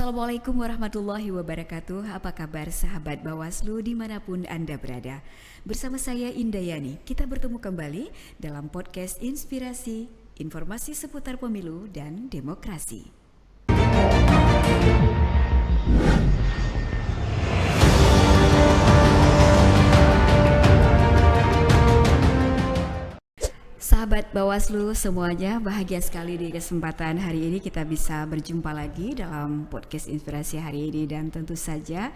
Assalamualaikum warahmatullahi wabarakatuh. Apa kabar sahabat Bawaslu dimanapun Anda berada? Bersama saya Indayani, kita bertemu kembali dalam podcast Inspirasi, informasi seputar pemilu dan demokrasi. Sahabat Bawaslu semuanya, bahagia sekali di kesempatan hari ini kita bisa berjumpa lagi dalam podcast Inspirasi hari ini. Dan tentu saja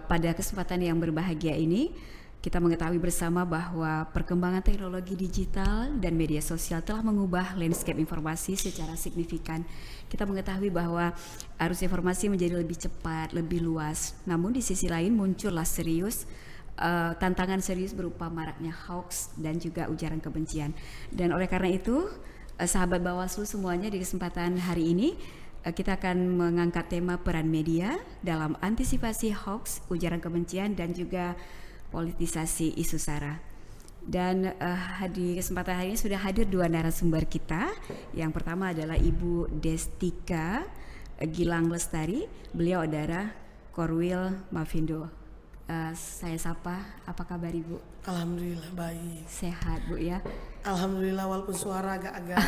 pada kesempatan yang berbahagia ini kita mengetahui bersama bahwa perkembangan teknologi digital dan media sosial telah mengubah landscape informasi secara signifikan. Kita mengetahui bahwa arus informasi menjadi lebih cepat, lebih luas. Namun di sisi lain muncullah tantangan serius berupa maraknya hoax dan juga ujaran kebencian. Dan oleh karena itu, sahabat Bawaslu semuanya, di kesempatan hari ini kita akan mengangkat tema peran media dalam antisipasi hoax, ujaran kebencian dan juga politisasi isu sara. Dan di kesempatan hari ini sudah hadir dua narasumber kita. Yang pertama adalah Ibu Destika Gilang Lestari. Beliau adalah Korwil Mafindo. Saya sapa, apa kabar Ibu? Alhamdulillah baik. Sehat Bu ya? Alhamdulillah, walaupun suara agak-agak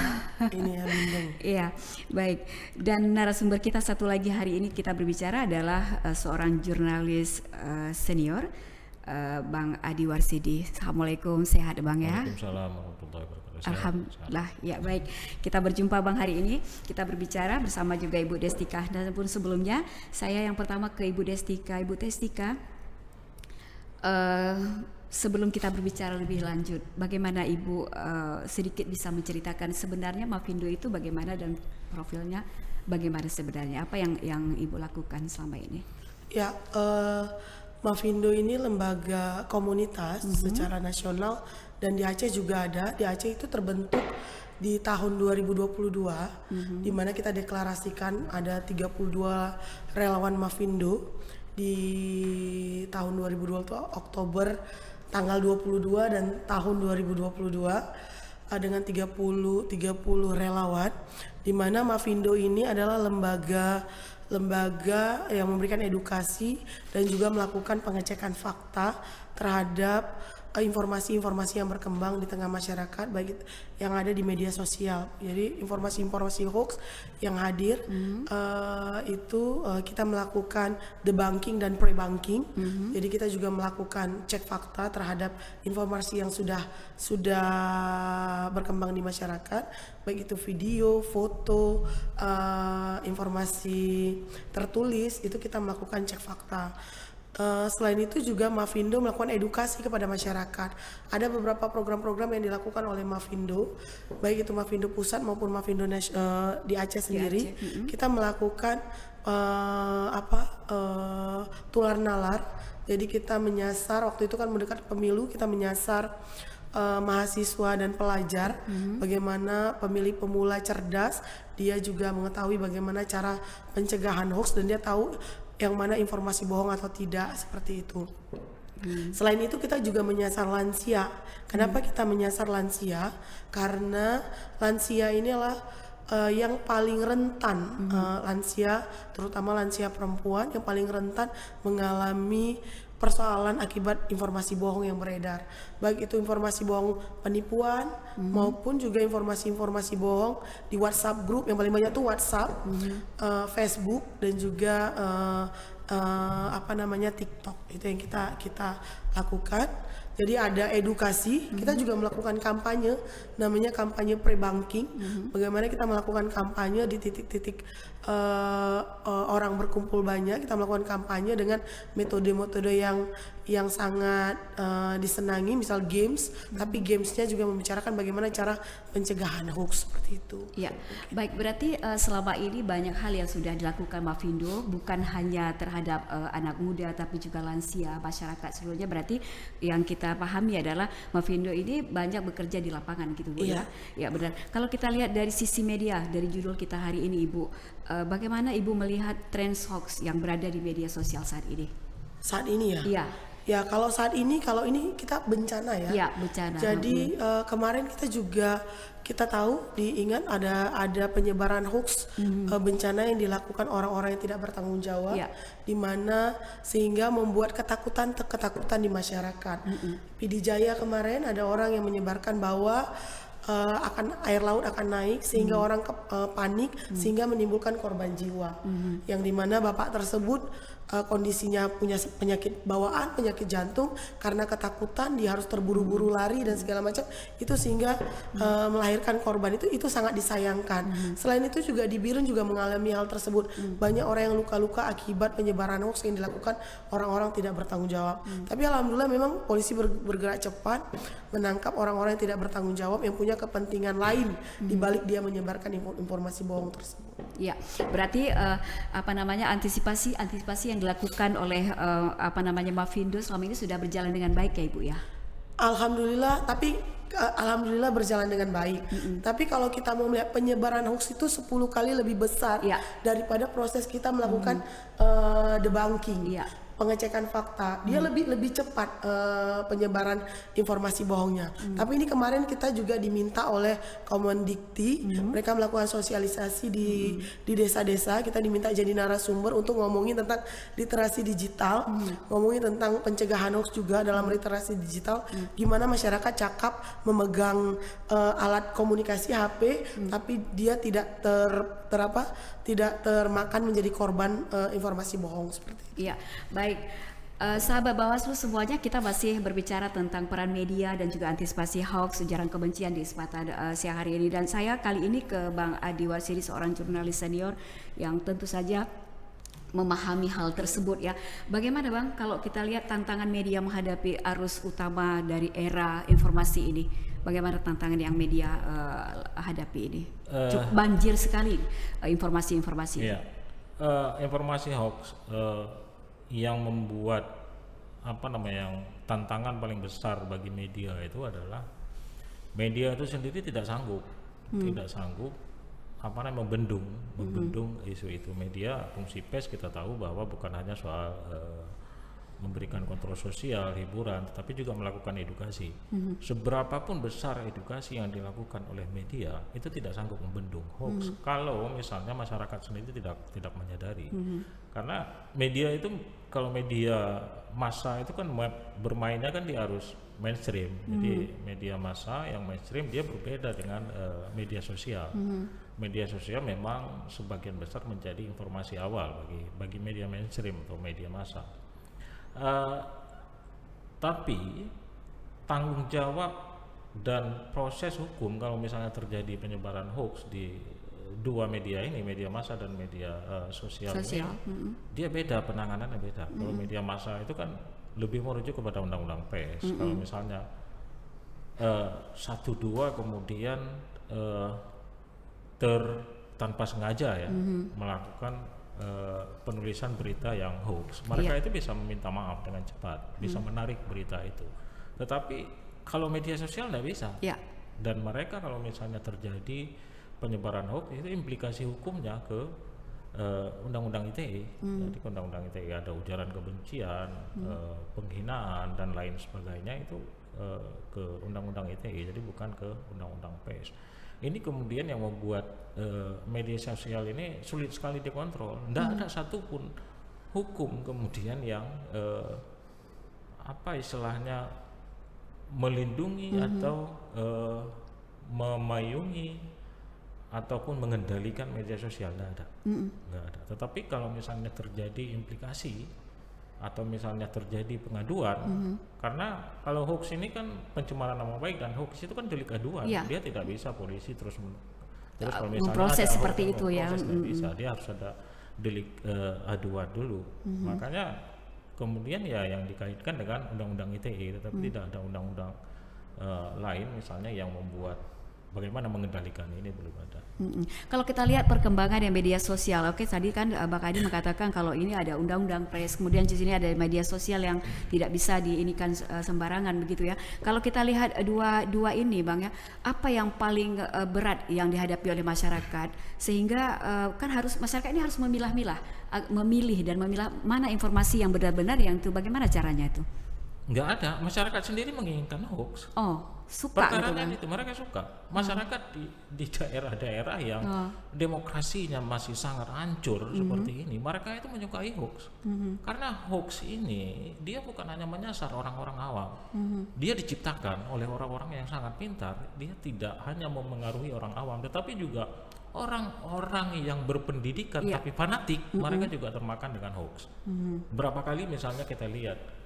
ini ya bindeng. Iya, baik. Dan narasumber kita satu lagi hari ini kita berbicara adalah seorang jurnalis senior, Bang Adi Warsidi. Assalamualaikum, sehat Bang ya? Waalaikumsalam warahmatullahi wabarakatuh. Alhamdulillah, ya baik. Kita berjumpa Bang hari ini. Kita berbicara bersama juga Ibu Destika. Dan pun sebelumnya, saya yang pertama ke Ibu Destika. Ibu Destika, sebelum kita berbicara lebih lanjut, bagaimana Ibu sedikit bisa menceritakan sebenarnya Mafindo itu bagaimana dan profilnya bagaimana sebenarnya? Apa yang Ibu lakukan selama ini? Ya, Mafindo ini lembaga komunitas secara nasional dan di Aceh juga ada. Di Aceh itu terbentuk di tahun 2022, di mana kita deklarasikan ada 32 relawan Mafindo di tahun 2022 Oktober tanggal 22 dan tahun 2022 dengan 30 relawan, di mana Mafindo ini adalah lembaga yang memberikan edukasi dan juga melakukan pengecekan fakta terhadap informasi-informasi yang berkembang di tengah masyarakat, baik yang ada di media sosial. Jadi informasi-informasi hoax yang hadir kita melakukan debunking dan pre-bunking. Jadi kita juga melakukan cek fakta terhadap informasi yang sudah berkembang di masyarakat, baik itu video, foto, informasi tertulis, itu kita melakukan cek fakta. Selain itu juga Mafindo melakukan edukasi kepada masyarakat. Ada beberapa program-program yang dilakukan oleh Mafindo, baik itu Mafindo pusat maupun Mafindo di Aceh sendiri. Kita melakukan tular nalar. Jadi kita menyasar, waktu itu kan mendekat pemilu, kita menyasar mahasiswa dan pelajar, bagaimana pemilih pemula cerdas, dia juga mengetahui bagaimana cara pencegahan hoax dan dia tahu yang mana informasi bohong atau tidak, seperti itu. Selain itu kita juga menyasar lansia. Kenapa kita menyasar lansia? Karena lansia ini adalah yang paling rentan, lansia, terutama lansia perempuan yang paling rentan mengalami persoalan akibat informasi bohong yang beredar, baik itu informasi bohong penipuan maupun juga informasi-informasi bohong di WhatsApp grup. Yang paling banyak tuh WhatsApp, Facebook dan juga TikTok. Itu yang kita lakukan. Jadi ada edukasi, kita juga melakukan kampanye, namanya kampanye pre-bunking. Bagaimana kita melakukan kampanye di titik-titik orang berkumpul banyak, kita melakukan kampanye dengan metode-metode yang sangat disenangi, misal games, tapi gamesnya juga membicarakan bagaimana cara pencegahan hoax, seperti itu. Ya, baik, berarti selama ini banyak hal yang sudah dilakukan Mafindo, bukan hanya terhadap anak muda tapi juga lansia, masyarakat seluruhnya. Berarti yang kita pahami adalah Mafindo ini banyak bekerja di lapangan gitu Bu. Iya. Ya benar. Kalau kita lihat dari sisi media, dari judul kita hari ini Ibu, bagaimana Ibu melihat tren hoax yang berada di media sosial saat ini? Saat ini ya? Iya. Ya kalau saat ini, kalau ini kita bencana ya. Ya, bencana. Jadi kemarin kita juga kita tahu diingat ada penyebaran hoax bencana yang dilakukan orang-orang yang tidak bertanggung jawab, Ya. di mana sehingga membuat ketakutan di masyarakat. PD Jaya kemarin ada orang yang menyebarkan bahwa akan air laut akan naik sehingga orang panik sehingga menimbulkan korban jiwa, yang dimana bapak tersebut kondisinya punya penyakit bawaan, penyakit jantung, karena ketakutan dia harus terburu-buru lari dan segala macam itu sehingga melahirkan korban. Itu sangat disayangkan. Selain itu juga di Birun juga mengalami hal tersebut, banyak orang yang luka-luka akibat penyebaran hoax yang dilakukan orang-orang tidak bertanggung jawab. Tapi alhamdulillah memang polisi bergerak cepat menangkap orang-orang yang tidak bertanggung jawab yang punya kepentingan lain di balik dia menyebarkan informasi bohong tersebut. Ya, berarti antisipasi yang dilakukan oleh Mafindo selama ini sudah berjalan dengan baik ya Ibu ya? Alhamdulillah, tapi alhamdulillah berjalan dengan baik. Tapi kalau kita mau melihat penyebaran hoax itu 10 kali lebih besar daripada proses kita melakukan debunking. Pengecekan fakta, dia lebih cepat penyebaran informasi bohongnya. Tapi ini kemarin kita juga diminta oleh Kemendikti, mereka melakukan sosialisasi di desa-desa. Kita diminta jadi narasumber untuk ngomongin tentang literasi digital, ngomongin tentang pencegahan hoax juga dalam literasi digital. Gimana masyarakat cakap memegang alat komunikasi HP, tapi dia tidak tidak termakan menjadi korban informasi bohong seperti itu. Iya, baik. Sahabat Bawaslu semuanya, kita masih berbicara tentang peran media dan juga antisipasi hoax, ujaran kebencian di kesempatan siang hari ini. Dan saya kali ini ke Bang Adi Warsidi, seorang jurnalis senior yang tentu saja memahami hal tersebut ya. Bagaimana Bang kalau kita lihat tantangan media menghadapi arus utama dari era informasi ini? Bagaimana tantangan yang media hadapi ini? Cukup banjir sekali informasi-informasi. Iya. Informasi hoax yang membuat yang tantangan paling besar bagi media itu adalah media itu sendiri tidak sanggup membendung isu itu. Media fungsi pers kita tahu bahwa bukan hanya soal memberikan kontrol sosial, hiburan, tetapi juga melakukan edukasi. Seberapapun besar edukasi yang dilakukan oleh media itu tidak sanggup membendung hoax kalau misalnya masyarakat sendiri tidak menyadari. Karena media itu, kalau media massa itu kan bermainnya kan di arus mainstream. Jadi media massa yang mainstream dia berbeda dengan media sosial. Media sosial memang sebagian besar menjadi informasi awal bagi media mainstream atau media massa. Tapi tanggung jawab dan proses hukum kalau misalnya terjadi penyebaran hoax di dua media ini, media massa dan media sosial ini, dia beda, penanganannya beda. Kalau media massa itu kan lebih merujuk kepada undang-undang pers. Kalau misalnya 1-2 kemudian tanpa sengaja ya melakukan penulisan berita yang hoax, mereka itu bisa meminta maaf dengan cepat, bisa menarik berita itu. Tetapi kalau media sosial tidak bisa. Dan mereka kalau misalnya terjadi penyebaran hoax itu implikasi hukumnya ke Undang-Undang ITE. Jadi Undang-Undang ITE ada ujaran kebencian, penghinaan dan lain sebagainya itu ke Undang-Undang ITE, jadi bukan ke Undang-Undang pers. Ini kemudian yang membuat media sosial ini sulit sekali dikontrol. Tidak ada satupun hukum kemudian yang istilahnya melindungi atau memayungi ataupun mengendalikan media sosial. Tidak ada. Tetapi kalau misalnya terjadi implikasi atau misalnya terjadi pengaduan, karena kalau hoax ini kan pencemaran nama baik, dan hoax itu kan delik aduan, dia tidak bisa polisi terus kalau misalnya memproses seperti itu ya, bisa, dia harus ada delik aduan dulu. Makanya kemudian ya yang dikaitkan dengan Undang-Undang ITE, tetapi tidak ada undang-undang lain misalnya yang membuat bagaimana mengendalikan ini, belum ada. Kalau kita lihat perkembangan yang media sosial, tadi kan Bang Adi mengatakan kalau ini ada undang-undang pers, kemudian di sini ada media sosial yang tidak bisa diinikan sembarangan begitu ya. Kalau kita lihat dua ini Bang ya, apa yang paling berat yang dihadapi oleh masyarakat sehingga kan masyarakat ini harus memilih dan memilah mana informasi yang benar-benar yang itu, bagaimana caranya itu? nggak ada. Masyarakat sendiri menginginkan hoax. Oh, suka gitu Perkara kan? itu mereka suka. Masyarakat di daerah-daerah yang demokrasinya masih sangat hancur seperti ini, mereka itu menyukai hoax. Karena hoax ini dia bukan hanya menyasar orang-orang awam. Dia diciptakan oleh orang-orang yang sangat pintar. Dia tidak hanya mempengaruhi orang awam, tetapi juga orang-orang yang berpendidikan tapi fanatik, mereka juga termakan dengan hoax. Berapa kali misalnya kita lihat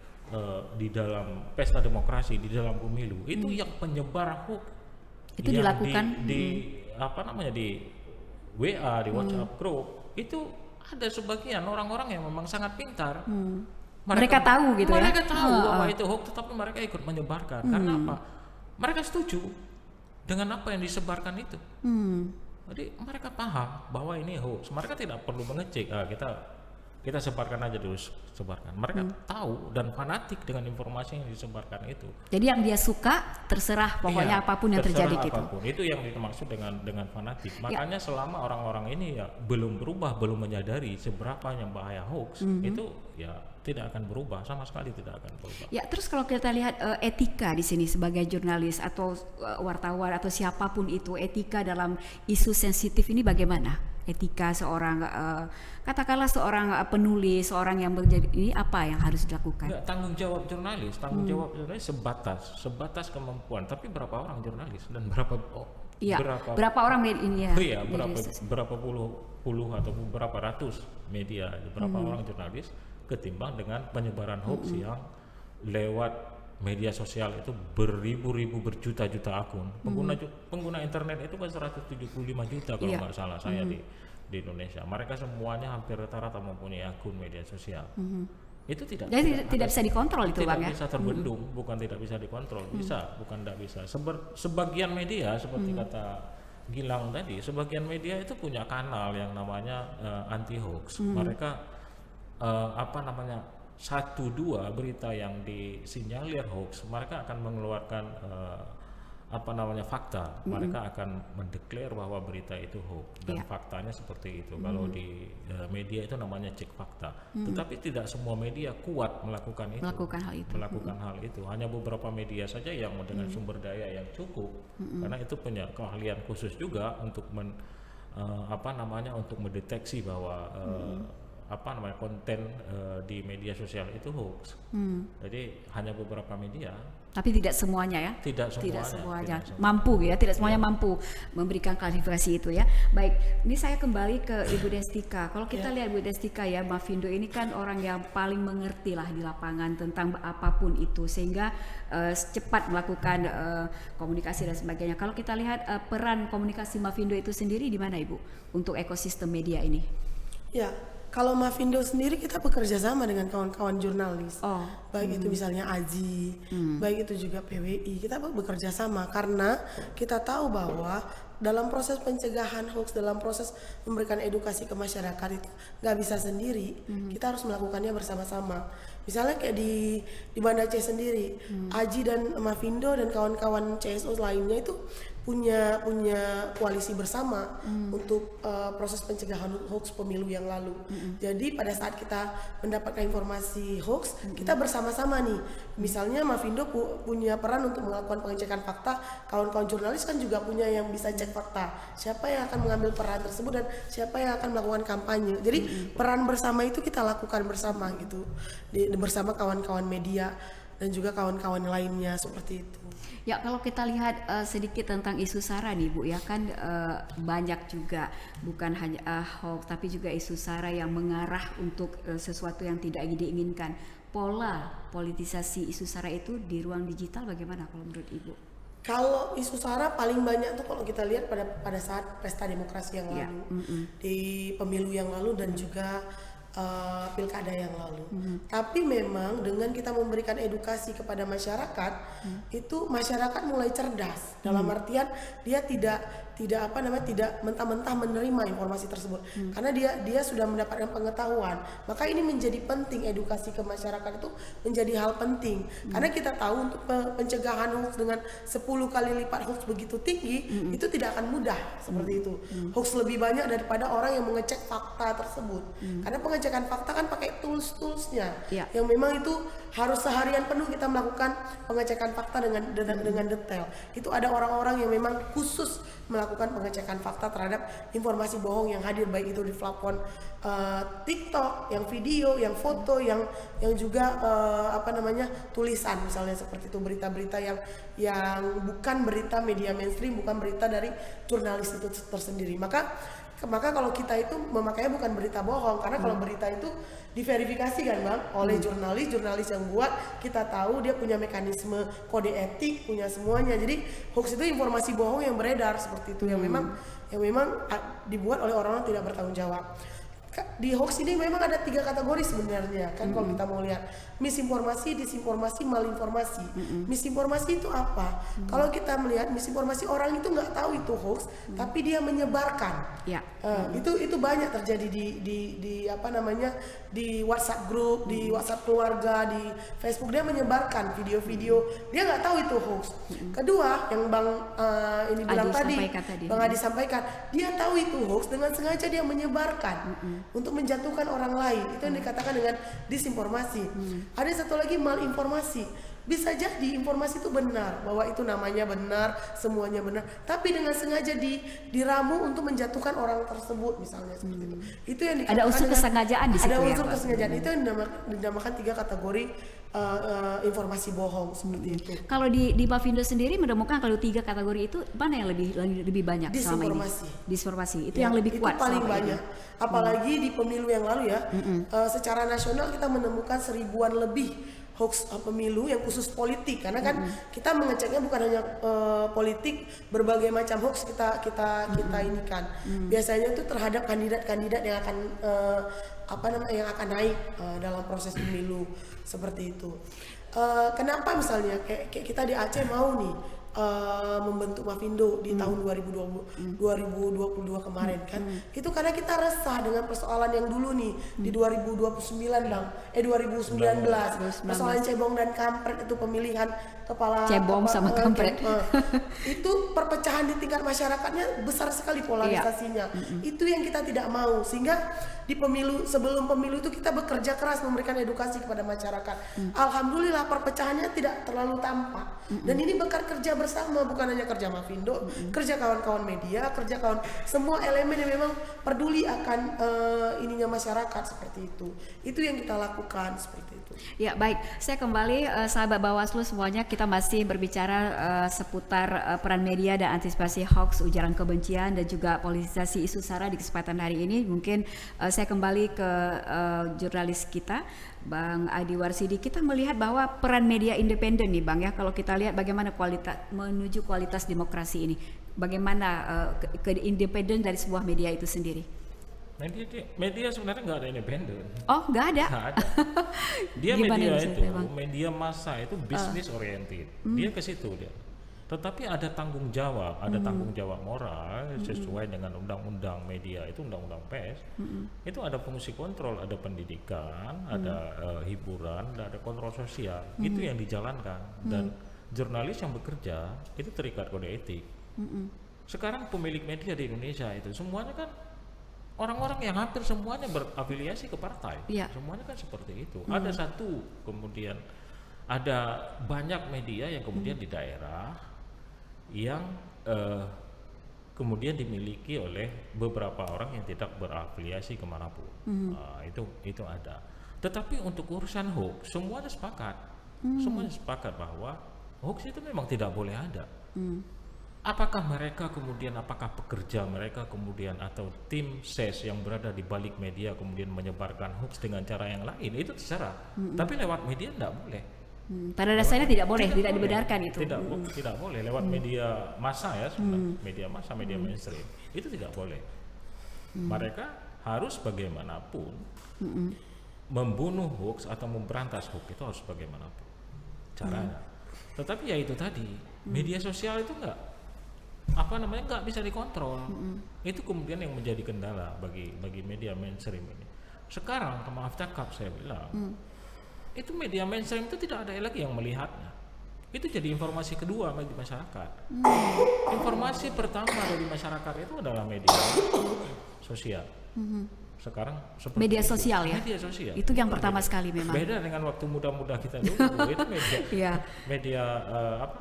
di dalam pesta demokrasi, di dalam pemilu itu yang penyebar hoax Itu yang dilakukan di WA, di WhatsApp group itu ada sebagian orang-orang yang memang sangat pintar. Mereka tahu gitu ya? Mereka tahu bahwa itu hoax, tetapi mereka ikut menyebarkan. Karena apa? Mereka setuju dengan apa yang disebarkan itu. Jadi mereka paham bahwa ini hoax. Mereka tidak perlu mengecek. Kita sebarkan aja dulu, sebarkan. Mereka tahu dan fanatik dengan informasi yang disebarkan itu. Jadi yang dia suka terserah pokoknya apapun yang terjadi gitu. Apapun. Itu yang dimaksud dengan fanatik. Makanya selama orang-orang ini ya belum berubah, belum menyadari seberapa yang bahaya hoax, itu ya tidak akan berubah, sama sekali tidak akan berubah. Ya, terus kalau kita lihat etika di sini sebagai jurnalis atau wartawan atau siapapun itu, etika dalam isu sensitif ini bagaimana? Etika seorang katakanlah seorang penulis, seorang yang menjadi ini apa yang harus dilakukan? Enggak, tanggung jawab jurnalis sebatas kemampuan. Tapi berapa orang jurnalis dan berapa orang media? Iya, berapa puluh atau berapa ratus media, berapa orang jurnalis ketimbang dengan penyebaran hoax yang lewat media sosial itu beribu-ribu, berjuta-juta akun. Pengguna internet itu kan 175 juta kalau nggak salah saya di Indonesia. Mereka semuanya hampir rata-rata mempunyai akun media sosial. Itu tidak bisa dikontrol itu Bang ya? Tidak bisa terbendung, bukan tidak bisa dikontrol, bisa, bukan tidak bisa. Sebagian media seperti kata Gilang tadi, sebagian media itu punya kanal yang namanya anti hoax. Mereka 1-2 berita yang disinyalir hoax, mereka akan mengeluarkan fakta. Mereka akan mendeklar bahwa berita itu hoax dan faktanya seperti itu. Kalau di media itu namanya cek fakta. Tetapi tidak semua media kuat melakukan hal itu. Hanya beberapa media saja yang dengan sumber daya yang cukup, karena itu punya keahlian khusus juga untuk untuk mendeteksi bahwa konten di media sosial itu hoax. Jadi hanya beberapa media. Tapi tidak semuanya ya? Tidak semuanya mampu ya, tidak semuanya mampu memberikan klarifikasi itu ya. Baik, ini saya kembali ke Ibu Destika. Kalau kita lihat Bu Destika ya, Mavindo ini kan orang yang paling mengerti lah di lapangan tentang apapun itu, sehingga cepat melakukan komunikasi dan sebagainya. Kalau kita lihat peran komunikasi Mavindo itu sendiri di mana Ibu untuk ekosistem media ini? Ya, kalau Mavindo sendiri kita bekerja sama dengan kawan-kawan jurnalis, baik itu misalnya AJI, baik itu juga PWI, kita bekerja sama karena kita tahu bahwa dalam proses pencegahan hoax, dalam proses memberikan edukasi ke masyarakat itu nggak bisa sendiri, kita harus melakukannya bersama-sama. Misalnya kayak di Banda Aceh sendiri, AJI dan Mavindo dan kawan-kawan CSO lainnya itu punya koalisi bersama untuk proses pencegahan hoax pemilu yang lalu. Jadi pada saat kita mendapatkan informasi hoax, kita bersama-sama nih. Misalnya Mavindo punya peran untuk melakukan pengecekan fakta, kawan-kawan jurnalis kan juga punya yang bisa cek fakta. Siapa yang akan mengambil peran tersebut dan siapa yang akan melakukan kampanye. Jadi peran bersama itu kita lakukan bersama gitu, bersama kawan-kawan media dan juga kawan-kawan lainnya seperti itu. Ya, kalau kita lihat sedikit tentang isu SARA nih Bu ya, kan banyak juga bukan hanya hoax tapi juga isu SARA yang mengarah untuk sesuatu yang tidak diinginkan. Pola politisasi isu SARA itu di ruang digital bagaimana kalau menurut Ibu? Kalau isu SARA paling banyak tuh kalau kita lihat pada saat pesta demokrasi yang lalu, di pemilu yang lalu dan juga pilkada yang lalu. Tapi memang dengan kita memberikan edukasi kepada masyarakat, itu masyarakat mulai cerdas. Dalam artian dia tidak tidak mentah-mentah menerima informasi tersebut, karena dia sudah mendapatkan pengetahuan. Maka ini menjadi penting, edukasi ke masyarakat itu menjadi hal penting, karena kita tahu untuk pencegahan hoax dengan 10 kali lipat hoax begitu tinggi itu tidak akan mudah seperti itu. Hoax lebih banyak daripada orang yang mengecek fakta tersebut, karena pengecekan fakta kan pakai toolsnya yang memang itu harus seharian penuh kita melakukan pengecekan fakta dengan detail. Itu ada orang-orang yang memang khusus melakukan pengecekan fakta terhadap informasi bohong yang hadir, baik itu di platform TikTok, yang video, yang foto, yang juga tulisan, misalnya seperti itu, berita-berita yang bukan berita media mainstream, bukan berita dari jurnalis itu tersendiri. Maka kalau kita itu memakainya bukan berita bohong, karena kalau berita itu diverifikasi kan Bang oleh jurnalis yang buat, kita tahu dia punya mekanisme kode etik, punya semuanya. Jadi hoax itu informasi bohong yang beredar seperti itu, yang memang dibuat oleh orang-orang tidak bertanggung jawab. Di hoax ini memang ada 3 kategori sebenarnya kan, kalau kita mau lihat misinformasi, disinformasi, malinformasi. Misinformasi itu apa? Kalau kita melihat misinformasi, orang itu nggak tahu itu hoax, tapi dia menyebarkan. Itu banyak terjadi di WhatsApp grup, di WhatsApp keluarga, di Facebook, dia menyebarkan video-video, dia nggak tahu itu hoax. Kedua, yang Bang bilang tadi, Bang Adi sampaikan, dia tahu itu hoax, dengan sengaja dia menyebarkan untuk menjatuhkan orang lain. Itu yang dikatakan dengan disinformasi. Ada satu lagi, malinformasi. Bisa jadi informasi itu benar, bahwa itu namanya benar, semuanya benar, tapi dengan sengaja diramu untuk menjatuhkan orang tersebut, misalnya seperti itu. Itu yang dikatakan, ada unsur kesengajaan di situ. Ada unsur kesengajaan. Itu yang dinamakan 3 kategori informasi bohong seperti itu. Kalau di Bapindo sendiri menemukan kalau 3 kategori itu mana yang lebih banyak selama ini? Disinformasi. Itu yang lebih kuat. Itu paling banyak. Apalagi di pemilu yang lalu ya. Secara nasional kita menemukan 1000-an lebih hoax pemilu yang khusus politik, karena kan kita mengeceknya bukan hanya politik, berbagai macam hoax kita ini kan. Biasanya itu terhadap kandidat-kandidat yang akan yang akan naik dalam proses pemilu seperti itu. Kenapa misalnya kayak kita di Aceh mau nih membentuk Bapindo di tahun 2022 kemarin kan, itu karena kita resah dengan persoalan yang dulu nih di 2019 persoalan cebong dan kampret, itu pemilihan kepala cebong sama kampret. Itu perpecahan di tingkat masyarakatnya besar sekali polarisasinya. Itu yang kita tidak mau, sehingga di pemilu, sebelum pemilu itu kita bekerja keras memberikan edukasi kepada masyarakat. Alhamdulillah perpecahannya tidak terlalu tampak. Dan ini kerja bersama, bukan hanya kerja Bapindo, kerja kawan-kawan media, kerja kawan semua elemen yang memang peduli akan ininya masyarakat seperti itu. Itu yang kita lakukan seperti itu. Ya baik, saya kembali sahabat Bawaslu semuanya, kita masih berbicara seputar peran media dan antisipasi hoax, ujaran kebencian dan juga politisasi isu sara di kesempatan hari ini. Mungkin saya kembali ke jurnalis kita Bang Adi Warsidi. Kita melihat bahwa peran media independen nih Bang ya, kalau kita lihat bagaimana menuju kualitas demokrasi ini, bagaimana keindependen dari sebuah media itu sendiri. Media sebenarnya nggak ada independen. Oh, nggak ada? Nggak ada. Dia media massa itu bisnis oriented. Dia ke situ dia. Tetapi ada tanggung jawab, tanggung jawab moral sesuai dengan undang-undang media, itu undang-undang pers. Itu ada fungsi kontrol, ada pendidikan, ada hiburan, dan ada kontrol sosial. Itu yang dijalankan, dan jurnalis yang bekerja itu terikat kode etik. Sekarang pemilik media di Indonesia itu semuanya kan orang-orang yang hampir semuanya berafiliasi ke partai. Semuanya kan seperti itu. Ada satu, kemudian ada banyak media yang kemudian di daerah yang kemudian dimiliki oleh beberapa orang yang tidak berafiliasi kemanapun. Itu ada. Tetapi untuk urusan hoax semuanya sepakat. Semuanya sepakat bahwa hoax itu memang tidak boleh ada. Apakah pekerja mereka kemudian atau tim ses yang berada di balik media kemudian menyebarkan hoax dengan cara yang lain, itu terserah. Tapi lewat media tidak boleh. Pada dasarnya tidak boleh, tidak dibenarkan itu. Tidak boleh lewat media massa ya, media massa, media mainstream. Itu tidak boleh. Mereka harus bagaimanapun membunuh hoax atau memberantas hoax, itu harus bagaimanapun caranya. Tetapi ya itu tadi, media sosial itu nggak bisa dikontrol. Itu kemudian yang menjadi kendala bagi media mainstream ini. Sekarang maaf cakap saya bilang, itu media mainstream itu tidak ada lagi yang melihatnya. Itu jadi informasi kedua bagi masyarakat. Informasi pertama dari masyarakat itu adalah media sosial. Sekarang seperti Media itu. sosial ya. Media sosial. Itu yang pertama sekali memang. Beda dengan waktu muda-muda kita dulu. Itu media Iya. media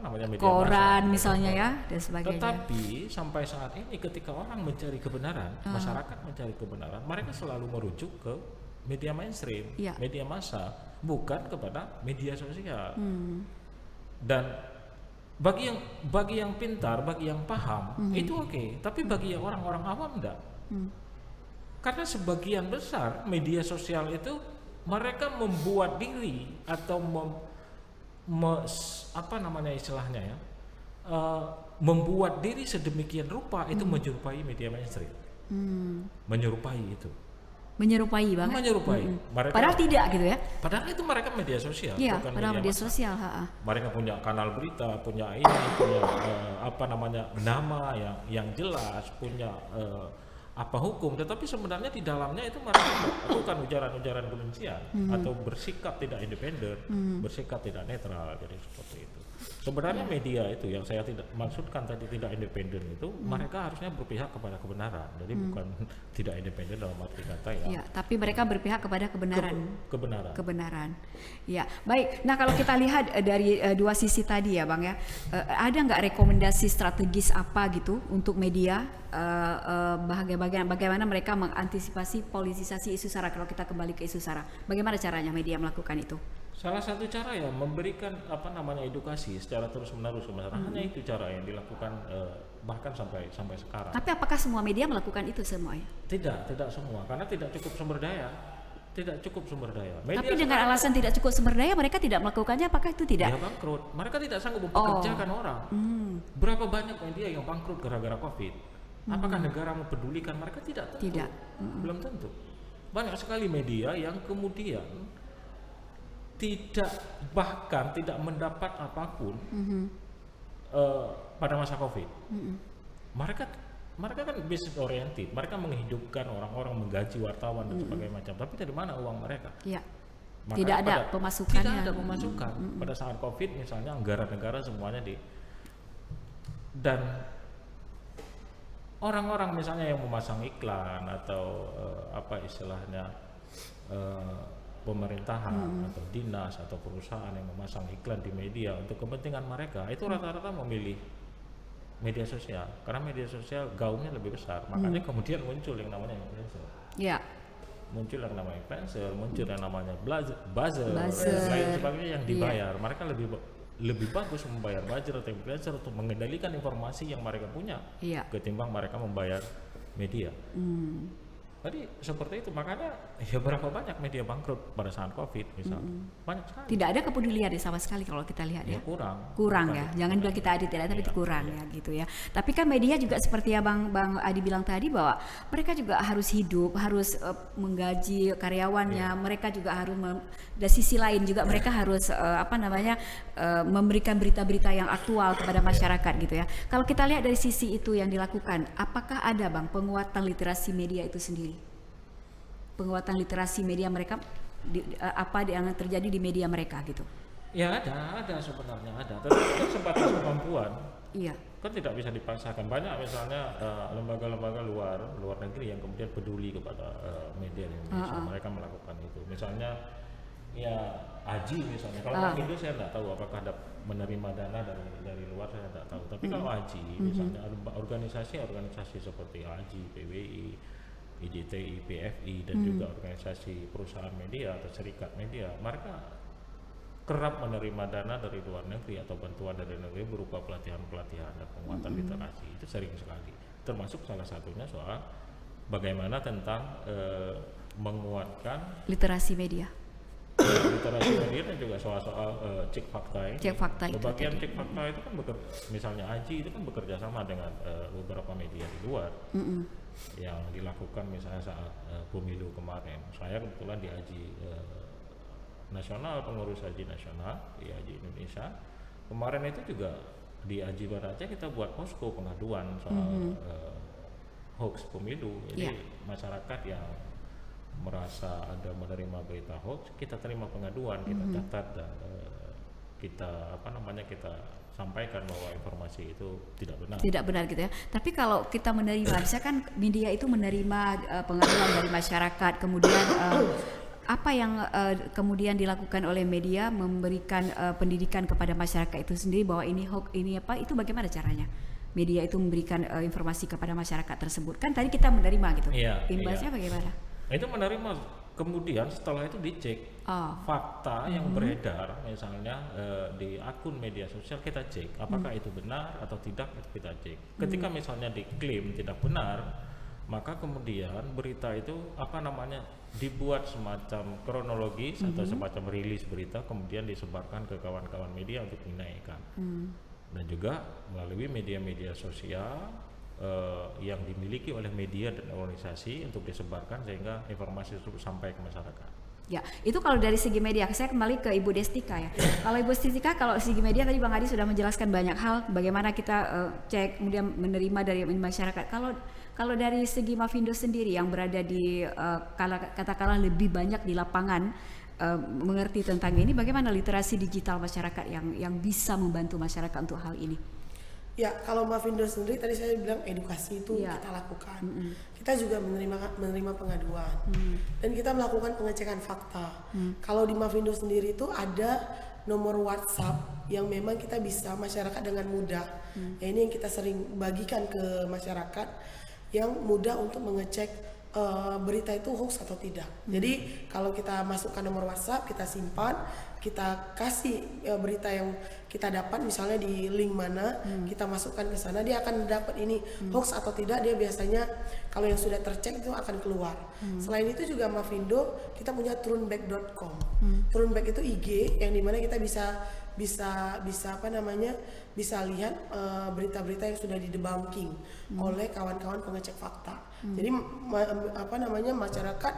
media Koran massa, misalnya ya dan sebagainya. Tetapi sampai saat ini ketika orang mencari kebenaran, masyarakat mencari kebenaran, mereka selalu merujuk ke media mainstream, Iya. media massa, bukan kepada media sosial. Dan bagi yang pintar, bagi yang paham itu oke, tapi bagi yang orang-orang awam enggak. Karena sebagian besar media sosial itu mereka membuat diri atau membuat diri sedemikian rupa itu menyerupai media mainstream. Menyerupai itu. Menyerupai Bang. Menyerupai. Mereka, padahal tidak gitu ya. Padahal itu mereka media sosial, Iya, bukan padahal media massa. sosial, Mereka punya kanal berita, punya nama yang jelas, punya hukum, tetapi sebenarnya di dalamnya itu mereka melakukan ujaran-ujaran kebencian atau bersikap tidak independen, bersikap tidak netral, jadi seperti itu. Sebenarnya media itu yang saya tidak maksudkan tadi tidak independen itu mereka harusnya berpihak kepada kebenaran, jadi bukan tidak independen dalam arti kata ya. Iya, tapi mereka berpihak kepada kebenaran. Kebenaran. Ya, baik. Nah, kalau kita lihat dari dua sisi tadi ya, Bang ya, ada nggak rekomendasi strategis apa gitu untuk media bagaimana mereka mengantisipasi politisasi isu sara? Kalau kita kembali ke isu sara, bagaimana caranya media melakukan itu? Salah satu cara ya memberikan edukasi secara terus-menerus ke masyarakat. Hanya itu cara yang dilakukan bahkan sampai sekarang. Tapi apakah semua media melakukan itu semuanya? Tidak semua, karena tidak cukup sumber daya. Tidak cukup sumber daya. Media tapi dengan alasan tidak cukup sumber daya mereka tidak melakukannya, apakah itu tidak? Ya bangkrut. Mereka tidak sanggup mempekerjakan orang. Berapa banyak media yang bangkrut gara-gara Covid? Apakah negara mempedulikan mereka? Tidak tentu. Tidak. Belum tentu. Banyak sekali media yang kemudian tidak mendapat apapun pada masa Covid. Mereka kan business oriented, mereka menghidupkan orang-orang, menggaji wartawan dan sebagainya macam. Tapi dari mana uang mereka? Iya. Makanya Tidak ada pemasukannya. Tidak ada pemasukan. Pada saat Covid misalnya anggaran negara semuanya dan orang-orang misalnya yang memasang iklan atau pemerintahan atau dinas atau perusahaan yang memasang iklan di media untuk kepentingan mereka itu rata-rata memilih media sosial karena media sosial gaungnya lebih besar, makanya kemudian muncul yang namanya influencer. Ya. Muncul yang namanya influencer, muncul yang namanya buzzer. Lain sebagainya yang dibayar. Mereka lebih bagus membayar buzzer atau influencer untuk mengendalikan informasi yang mereka punya ketimbang mereka membayar media. Tadi seperti itu, makanya ya berapa banyak media bangkrut pada saat Covid misalnya. Banyak sekali. Tidak ada kepedulian sama sekali kalau kita lihat ya. Kurang ya. Jangan bilang kita ada tidak, tapi itu kurang ya gitu ya. Tapi kan media juga seperti ya Bang Adi bilang tadi bahwa mereka juga harus hidup, harus menggaji karyawannya, mereka juga harus dari sisi lain juga mereka harus memberikan berita-berita yang aktual kepada masyarakat gitu ya. Kalau kita lihat dari sisi itu yang dilakukan, apakah ada Bang penguatan literasi media itu sendiri? Penguatan literasi media mereka apa yang terjadi di media mereka gitu? Ya ada sebenarnya ada, tetapi kan sebatas kemampuan. Iya. Kan tidak bisa dipaksakan. Banyak misalnya lembaga-lembaga luar negeri yang kemudian peduli kepada media di Indonesia. Mereka melakukan itu. Misalnya ya AJI misalnya. Kalau Indo saya tidak tahu apakah ada menerima dana dari luar, saya tidak tahu. Tapi kalau AJI misalnya organisasi seperti AJI, PWI, IDTI, PFI dan juga organisasi perusahaan media atau serikat media, mereka kerap menerima dana dari luar negeri atau bantuan dari negeri berupa pelatihan-pelatihan dan penguatan literasi. Itu sering sekali. Termasuk salah satunya soal bagaimana tentang menguatkan literasi media. Literasi media dan juga soal-soal cek fakta ini. Cek fakta itu. Bagian cek fakta itu kan misalnya AJI itu kan bekerja sama dengan beberapa media di luar. Yang dilakukan misalnya saat pemilu kemarin. Saya kebetulan di AJI nasional, pengurus haji nasional di Haji Indonesia. Kemarin itu juga di Aji Barajaya kita buat posko pengaduan soal hoax pemilu. Jadi masyarakat yang merasa ada menerima berita hoax, kita terima pengaduan, kita catat dan kita kita sampaikan bahwa informasi itu tidak benar. Tidak benar gitu ya. Tapi kalau kita menerima, misalkan media itu menerima pengaduan dari masyarakat, kemudian apa yang kemudian dilakukan oleh media memberikan pendidikan kepada masyarakat itu sendiri bahwa ini hoax, ini apa, itu bagaimana caranya? Media itu memberikan informasi kepada masyarakat tersebut. Kan tadi kita menerima gitu. Imbasnya bagaimana? Itu menerima, kemudian setelah itu dicek fakta yang beredar misalnya di akun media sosial, kita cek apakah itu benar atau tidak, itu kita cek. Ketika misalnya diklaim tidak benar, maka kemudian berita itu dibuat semacam kronologis atau semacam rilis berita, kemudian disebarkan ke kawan-kawan media untuk dinaikkan. Dan juga melalui media-media sosial yang dimiliki oleh media dan organisasi untuk disebarkan sehingga informasi tersebut sampai ke masyarakat. Ya, itu kalau dari segi media. Saya kembali ke Ibu Destika ya. Kalau Ibu Destika, kalau segi media tadi Bang Adi sudah menjelaskan banyak hal bagaimana kita cek kemudian menerima dari masyarakat. Kalau dari segi Mavindo sendiri yang berada di katakanlah lebih banyak di lapangan mengerti tentang ini, bagaimana literasi digital masyarakat yang bisa membantu masyarakat untuk hal ini? Ya, kalau Mavindo sendiri tadi saya bilang edukasi itu kita lakukan. Kita juga menerima pengaduan dan kita melakukan pengecekan fakta. Kalau di Mavindo sendiri itu ada nomor WhatsApp yang memang kita bisa masyarakat dengan mudah. Ya, ini yang kita sering bagikan ke masyarakat yang mudah untuk mengecek berita itu hoax atau tidak. Jadi kalau kita masukkan nomor WhatsApp, kita simpan, kita kasih berita yang kita dapat, misalnya di link mana, kita masukkan ke sana, dia akan dapat ini hoax atau tidak. Dia biasanya kalau yang sudah tercek itu akan keluar. Selain itu juga Mavindo kita punya turunback.com. Turunback itu IG yang dimana kita bisa lihat berita-berita yang sudah didebunking oleh kawan-kawan pengecek fakta. Jadi masyarakat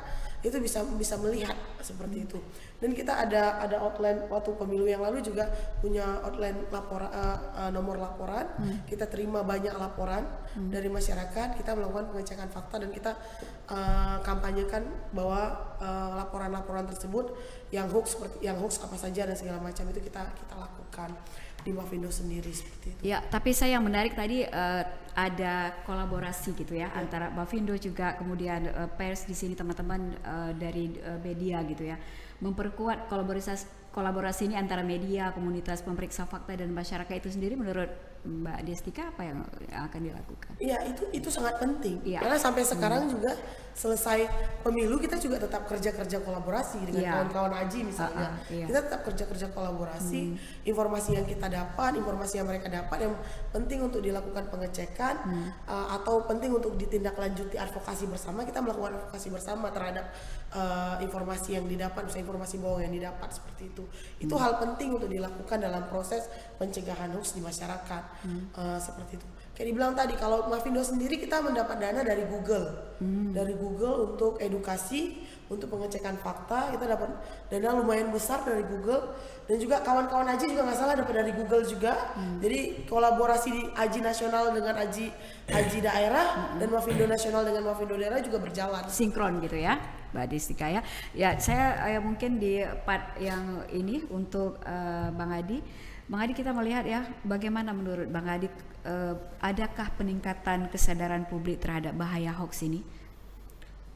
itu bisa melihat seperti itu. Dan kita ada outline waktu pemilu yang lalu juga punya outline nomor laporan. Kita terima banyak laporan dari masyarakat, kita melakukan pengecekan fakta dan kita kampanyekan bahwa laporan-laporan tersebut yang hoax apa saja dan segala macam itu kita lakukan di Mavindo sendiri seperti itu. Ya, tapi saya yang menarik tadi ada kolaborasi gitu ya antara Mavindo juga kemudian pers di sini, teman-teman dari media gitu ya, memperkuat kolaborasi ini antara media, komunitas pemeriksa fakta dan masyarakat itu sendiri. Menurut Mbak Destika apa yang akan dilakukan? Iya, itu sangat penting. Karena sampai sekarang juga selesai pemilu kita juga tetap kerja kolaborasi dengan kawan-kawan Aji misalnya. Kita tetap kerja kolaborasi. Informasi yang kita dapat, informasi yang mereka dapat, yang penting untuk dilakukan pengecekan atau penting untuk ditindaklanjuti advokasi bersama, kita melakukan advokasi bersama terhadap informasi yang didapat, misalnya informasi bohong yang didapat seperti itu. Itu hal penting untuk dilakukan dalam proses pencegahan hoax di masyarakat. Seperti itu. Kayak dibilang tadi, kalau Mavindo sendiri kita mendapat dana dari Google. Dari Google untuk edukasi, untuk pengecekan fakta, kita dapat dana lumayan besar dari Google. Dan juga kawan-kawan Aji juga nggak salah dapat dari Google juga. Jadi kolaborasi di Aji nasional dengan Aji daerah dan Mavindo nasional dengan Mavindo daerah juga berjalan. Sinkron gitu ya, Mbak Destika ya. Ya, saya mungkin di part yang ini untuk Bang Adi. Bang Adi, kita melihat ya, bagaimana menurut Bang Adi, adakah peningkatan kesadaran publik terhadap bahaya hoax ini?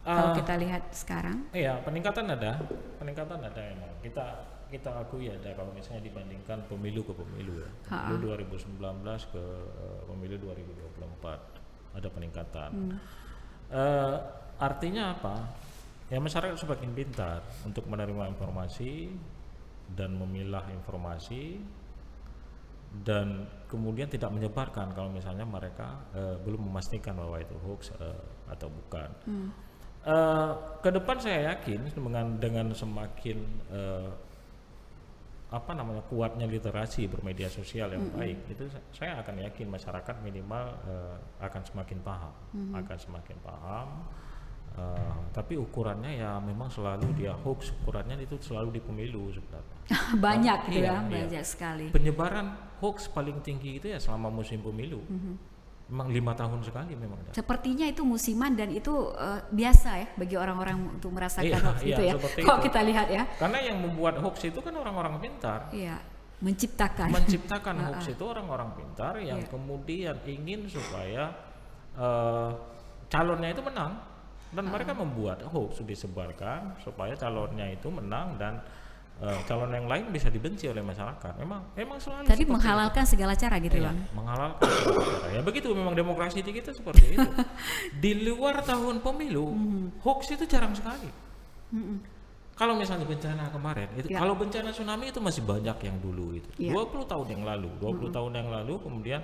Kalau kita lihat sekarang? Iya, peningkatan ada emang. Kita akui ada, kalau misalnya dibandingkan pemilu ke pemilu ya. Pemilu 2019 ke pemilu 2024 ada peningkatan. Artinya apa? Ya, masyarakat semakin pintar untuk menerima informasi dan memilah informasi, dan kemudian tidak menyebarkan kalau misalnya mereka belum memastikan bahwa itu hoax atau bukan. Ke depan saya yakin dengan semakin kuatnya literasi bermedia sosial yang baik, itu saya akan yakin masyarakat minimal akan semakin paham. Tapi ukurannya ya memang selalu dia hoax, ukurannya itu selalu di pemilu sebenarnya. Banyak gitu ya, banyak sekali. Penyebaran hoax paling tinggi itu ya selama musim pemilu. Memang 5 tahun sekali memang. Sepertinya itu musiman dan itu biasa ya bagi orang-orang untuk merasakan hoax itu ya. Kalau kita lihat ya. Karena yang membuat hoax itu kan orang-orang pintar. Iya, menciptakan Hoax itu orang-orang pintar yang kemudian ingin supaya calonnya itu menang, dan mereka membuat hoax disebarkan supaya calonnya itu menang dan calon yang lain bisa dibenci oleh masyarakat. Memang selalu tadi menghalalkan segala cara gitu ya, Bang. menghalalkan segala cara. Ya begitu memang demokrasi di kita seperti itu. Di luar tahun pemilu, hoax itu jarang sekali. Kalau misalnya bencana kemarin, kalau bencana tsunami itu masih banyak yang dulu itu. 20 tahun yang lalu, 20 tahun yang lalu kemudian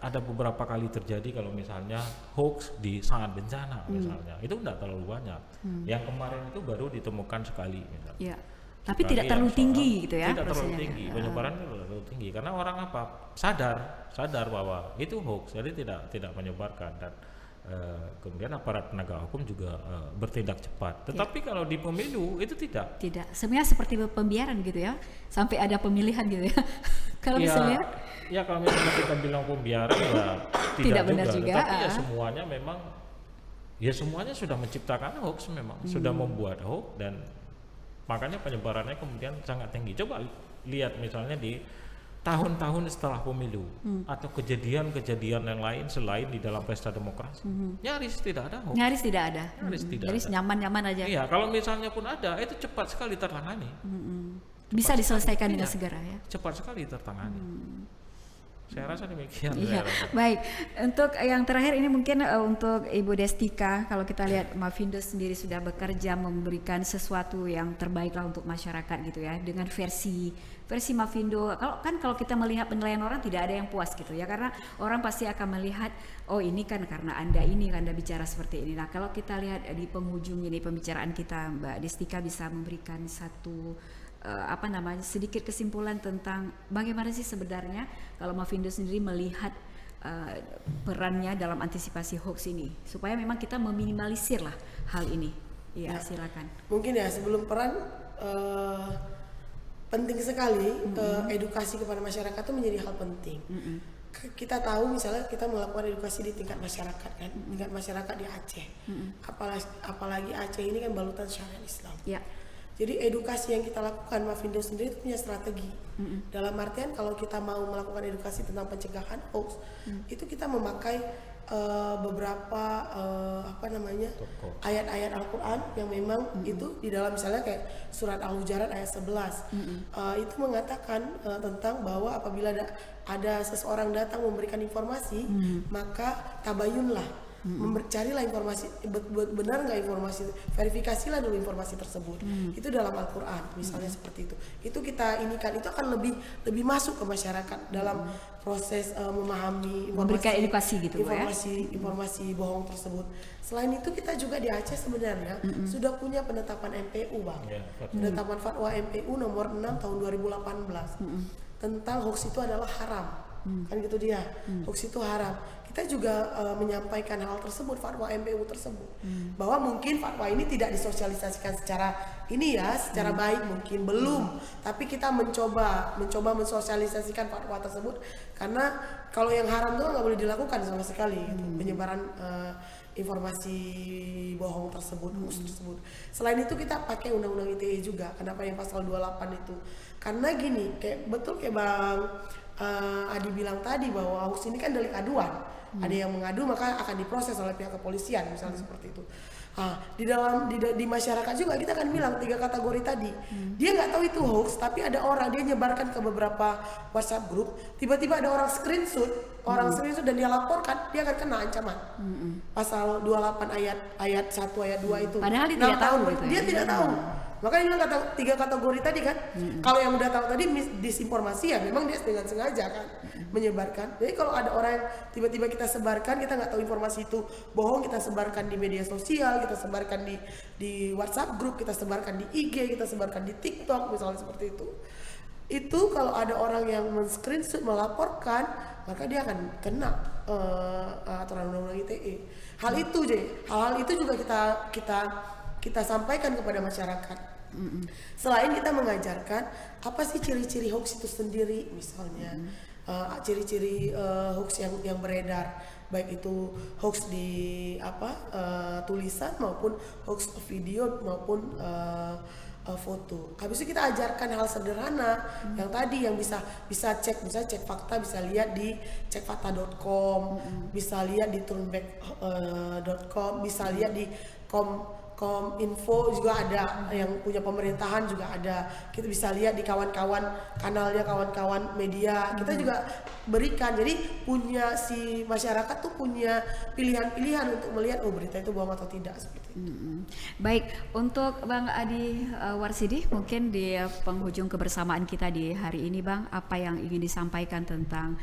ada beberapa kali terjadi kalau misalnya hoax di saat bencana misalnya. Itu enggak terlalu banyak. Yang kemarin itu baru ditemukan sekali misalnya. Ya. Tapi tidak terlalu tinggi gitu ya. Tidak terlalu tinggi, penyebaran tidak terlalu tinggi karena orang sadar bahwa itu hoax, jadi tidak menyebarkan, dan kemudian aparat penegak hukum juga bertindak cepat. Tetapi kalau di pemilu itu tidak. Sebenarnya seperti pembiaran gitu ya, sampai ada pemilihan gitu ya. Kalau misalnya kalau misalnya kita bilang pembiaran ya tidak benar juga. Tetapi ya semuanya memang semuanya sudah menciptakan hoax, memang sudah membuat hoax, dan makanya penyebarannya kemudian sangat tinggi. Coba lihat misalnya di tahun-tahun setelah pemilu atau kejadian-kejadian yang lain selain di dalam pesta demokrasi, nyaris tidak ada hoax. Nyaris tidak ada. Nyaris nyaman-nyaman aja. Iya, kalau misalnya pun ada, itu cepat sekali tertangani. Bisa diselesaikan dengan segera ya. Cepat sekali tertangani. Saya rasa demikian. Iya, baik. Untuk yang terakhir ini mungkin untuk Ibu Destika, kalau kita lihat Mafindo sendiri sudah bekerja memberikan sesuatu yang terbaik lah untuk masyarakat gitu ya, dengan versi Mafindo. Kalau kita melihat penilaian orang tidak ada yang puas gitu ya, karena orang pasti akan melihat oh ini kan karena Anda bicara seperti ini. Nah, kalau kita lihat di penghujung ini pembicaraan kita, Mbak Destika bisa memberikan satu sedikit kesimpulan tentang bagaimana sih sebenarnya kalau Mafindo sendiri melihat perannya dalam antisipasi hoax ini, supaya memang kita meminimalisir lah hal ini. Ya, silakan. Mungkin ya sebelum peran penting sekali edukasi kepada masyarakat itu menjadi hal penting. Kita tahu misalnya kita melakukan edukasi di tingkat masyarakat kan, tingkat masyarakat di Aceh. Apalagi Aceh ini kan balutan syariat Islam. Ya. Jadi edukasi yang kita lakukan Mafindo sendiri itu punya strategi. Dalam artian kalau kita mau melakukan edukasi tentang pencegahan hoax, itu kita memakai beberapa ayat-ayat Al-Quran yang memang itu di dalam misalnya kayak surat Al-Hujurat ayat 11 itu mengatakan tentang bahwa apabila ada seseorang datang memberikan informasi, maka tabayunlah, carilah informasi, benar nggak informasi, verifikasilah dulu informasi tersebut. Itu dalam Al-Quran misalnya seperti itu. Itu kita inikan, itu akan lebih masuk ke masyarakat dalam proses memahami memberikan edukasi gitu informasi bohong tersebut. Selain itu kita juga di Aceh sebenarnya sudah punya penetapan MPU Bang. Penetapan fatwa MPU nomor 6 tahun 2018 tentang hoax itu adalah haram. Kan gitu dia. Hoax itu haram. Kita juga menyampaikan hal tersebut, fatwa MPU tersebut, bahwa mungkin fatwa ini tidak disosialisasikan secara baik, mungkin belum, tapi kita mencoba mensosialisasikan fatwa tersebut, karena kalau yang haram itu nggak boleh dilakukan sama sekali, penyebaran informasi bohong tersebut, hoax tersebut. Selain itu kita pakai undang-undang ITE juga. Kenapa yang pasal 28 itu? Karena gini, kayak Bang Adi bilang tadi bahwa hoax ini kan delik aduan. Ada yang mengadu maka akan diproses oleh pihak kepolisian misalnya seperti itu. Di masyarakat juga kita akan bilang 3 kategori tadi. Dia nggak tahu itu hoax, tapi ada orang dia nyebarkan ke beberapa WhatsApp grup, tiba-tiba ada orang screenshot dan dia laporkan, dia akan kena ancaman. Pasal 28 ayat 1 ayat 2 itu. Padahal dia tidak tahu gitu. Dia tidak tahu. Makanya dia bilang 3 kategori tadi kan. Kalau yang udah tahu tadi disinformasi ya memang dia dengan sengaja kan menyebarkan. Jadi kalau ada orang yang tiba-tiba kita sebarkan, kita nggak tahu informasi itu bohong, kita sebarkan di media sosial, kita sebarkan di WhatsApp grup, kita sebarkan di IG, kita sebarkan di TikTok misalnya seperti itu. Itu kalau ada orang yang men-screenshot melaporkan, maka dia akan kena aturan undang-undang ITE. Hal itu juga kita sampaikan kepada masyarakat. Selain kita mengajarkan apa sih ciri-ciri hoax itu sendiri, misalnya ciri-ciri hoax yang beredar, baik itu hoax di tulisan maupun hoax video maupun foto. Habis itu kita ajarkan hal sederhana yang tadi yang bisa cek, misalnya cek fakta, bisa lihat di cekfakta.com, bisa lihat di turnback.com, bisa lihat di Kominfo juga ada, yang punya pemerintahan juga ada. Kita bisa lihat di kawan-kawan kanalnya, kawan-kawan media. Kita juga berikan. Jadi punya si masyarakat tuh punya pilihan-pilihan untuk melihat berita itu bohong atau tidak seperti itu. Baik, untuk Bang Adi Warsidi, mungkin di penghujung kebersamaan kita di hari ini, Bang, apa yang ingin disampaikan tentang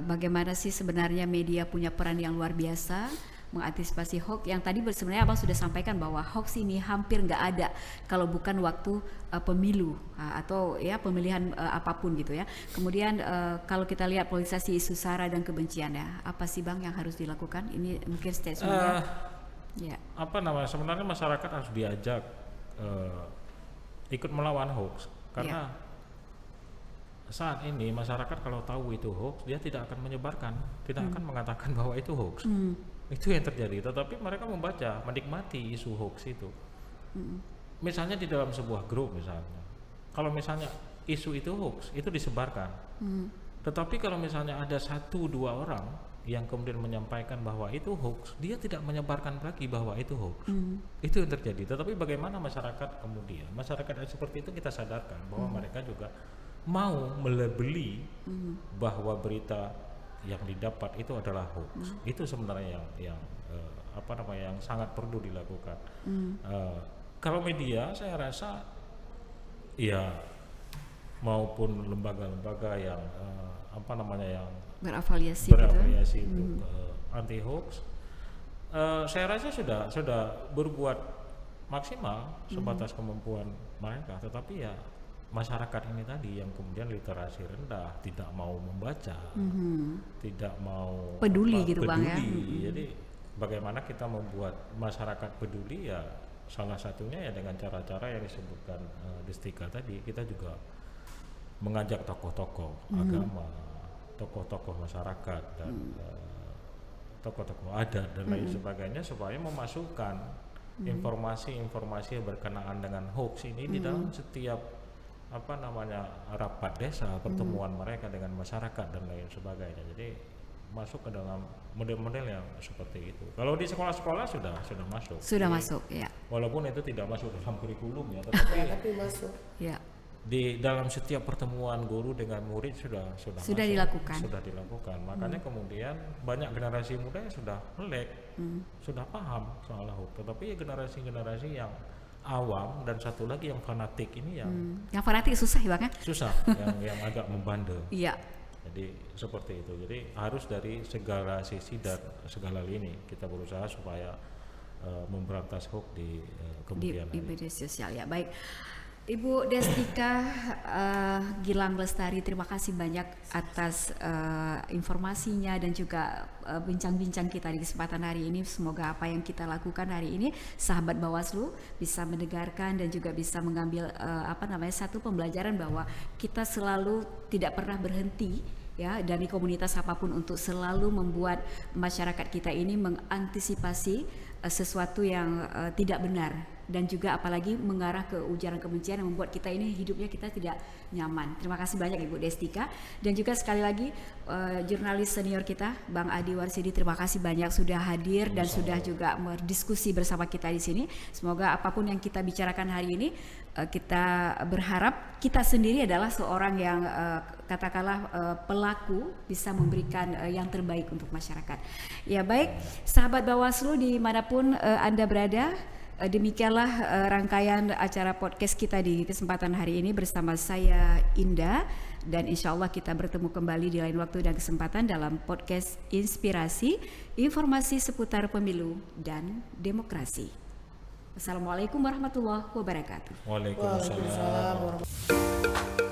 bagaimana sih sebenarnya media punya peran yang luar biasa mengantisipasi hoax, yang tadi sebenarnya Abang sudah sampaikan bahwa hoax ini hampir nggak ada kalau bukan waktu pemilu atau ya pemilihan apapun gitu ya. Kemudian kalau kita lihat polarisasi isu sara dan kebencian, ya apa sih Bang yang harus dilakukan? Ini mungkin statementnya. Sebenarnya masyarakat harus diajak ikut melawan hoax, karena saat ini masyarakat kalau tahu itu hoax, dia tidak akan menyebarkan, tidak akan mengatakan bahwa itu hoax. Itu yang terjadi, tetapi mereka membaca, menikmati isu hoax itu. Misalnya di dalam sebuah grup misalnya, kalau misalnya isu itu hoax, itu disebarkan. Tetapi kalau misalnya ada 1-2 orang yang kemudian menyampaikan bahwa itu hoax, dia tidak menyebarkan lagi bahwa itu hoax. Itu yang terjadi. Tetapi bagaimana masyarakat kemudian, masyarakat seperti itu kita sadarkan bahwa mereka juga mau melebeli bahwa berita yang didapat itu adalah hoax. Itu sebenarnya yang sangat perlu dilakukan. Kalau media, saya rasa ya maupun lembaga-lembaga yang yang berafiliasi untuk anti hoax, saya rasa sudah berbuat maksimal sebatas kemampuan mereka. Tetapi ya masyarakat ini tadi yang kemudian literasi rendah, tidak mau membaca, tidak mau peduli gitu Bang ya. Jadi bagaimana kita membuat masyarakat peduli, ya salah satunya ya dengan cara-cara yang disebutkan Destika tadi. Kita juga mengajak tokoh-tokoh agama, tokoh-tokoh masyarakat, dan tokoh-tokoh adat dan lain sebagainya, supaya memasukkan informasi-informasi yang berkenaan dengan hoax ini di dalam setiap rapat desa, pertemuan mereka dengan masyarakat dan lain sebagainya. Jadi masuk ke dalam model-model yang seperti itu. Kalau di sekolah-sekolah sudah masuk. Sudah masuk, ya. Walaupun itu tidak masuk dalam kurikulum ya, tetapi masuk. Ya. Di dalam setiap pertemuan guru dengan murid sudah masuk, dilakukan. Sudah dilakukan. Makanya kemudian banyak generasi muda yang sudah melek, sudah paham soal hoax. Tetapi generasi-generasi yang awam dan satu lagi yang fanatik ini yang fanatik susah ya Bang ya? Susah, yang agak membandel. Iya. Jadi seperti itu. Jadi harus dari segala sisi dan segala lini kita berusaha supaya memberantas hoax di kemudian di media sosial ya. Baik. Ibu Destika Gilang Lestari, terima kasih banyak atas informasinya dan juga bincang-bincang kita di kesempatan hari ini. Semoga apa yang kita lakukan hari ini, sahabat Bawaslu bisa mendengarkan dan juga bisa mengambil satu pembelajaran bahwa kita selalu tidak pernah berhenti ya dari komunitas apapun untuk selalu membuat masyarakat kita ini mengantisipasi sesuatu yang tidak benar, dan juga apalagi mengarah ke ujaran kebencian yang membuat kita ini hidupnya kita tidak nyaman. Terima kasih banyak Ibu Destika, dan juga sekali lagi jurnalis senior kita Bang Adi Warsidi, terima kasih banyak sudah hadir dan sudah juga berdiskusi bersama kita di sini. Semoga apapun yang kita bicarakan hari ini, kita berharap kita sendiri adalah seorang yang katakanlah pelaku bisa memberikan yang terbaik untuk masyarakat. Ya baik, sahabat Bawaslu dimanapun Anda berada, demikianlah rangkaian acara podcast kita di kesempatan hari ini bersama saya Indah, dan insya Allah kita bertemu kembali di lain waktu dan kesempatan dalam podcast Inspirasi, informasi seputar pemilu dan demokrasi. Assalamualaikum warahmatullahi wabarakatuh. Waalaikumsalam warahmatullahi wabarakatuh.